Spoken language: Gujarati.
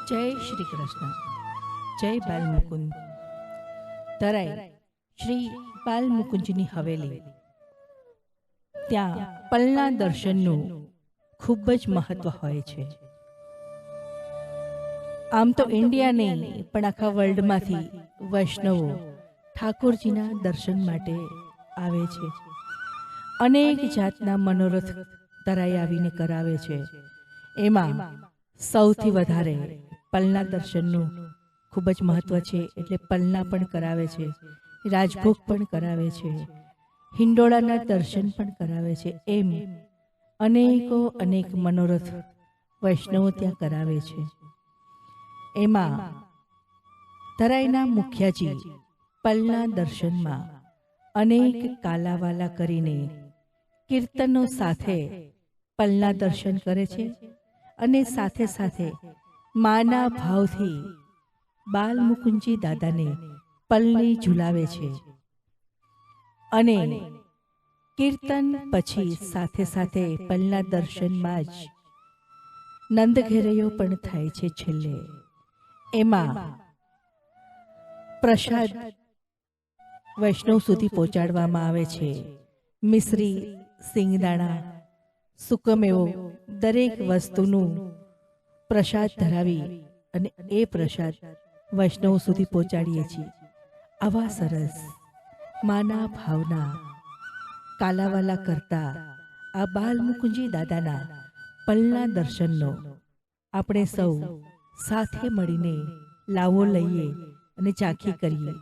જય શ્રી કૃષ્ણ. જય બાલમુકુંદ. તરાઈ શ્રી બાલમુકુંદજીની હવેલી. ત્યાં પલના દર્શનનું ખૂબ જ મહત્વ હોય છે. આમ તો ઇન્ડિયા નહીં પણ આખા વર્લ્ડમાંથી વૈષ્ણવો ઠાકોરજીના દર્શન માટે આવે છે. અનેક જાતના મનોરથ તરાઈ આવીને કરાવે છે. એમાં સૌથી વધારે પલના દર્શનનું ખૂબ જ મહત્વ છે. એટલે પલના પણ કરાવે છે, રાજભોગ પણ કરાવે છે, હિંડોળાના દર્શન પણ કરાવે છે. એમ અનેક મનોરથ વૈષ્ણવો ત્યાં કરાવે છે. એમાં તરાઈના મુખ્યાજી પલના દર્શનમાં અનેક કાલાવાલા કરીને કીર્તનો સાથે પલના દર્શન કરે છે અને સાથે સાથે માના ભાવથી બાલમુકુંદજી દાદાને પલની ઝુલાવે છે. અને કીર્તન પછી સાથે સાથે પલના દર્શનમાં જ નંદઘેરૈયો પણ થાય છે. છેલ્લે એમાં પ્રસાદ વૈષ્ણવ સુધી પહોંચાડવામાં આવે છે. મિશ્રી, સિંગદાણા, સુકમેવો દરેક વસ્તુનું પ્રસાદ ધરાવી અને એ પ્રસાદ વૈષ્ણવ સુધી પહોંચાડીએ છીએ. આવા સરસ માના ભાવના કાલાવાલા કરતા આ બાલમુકુંદજી દાદાના પલના દર્શનનો આપણે સૌ સાથે મળીને લાવો લઈએ અને ઝાંખી કરીએ.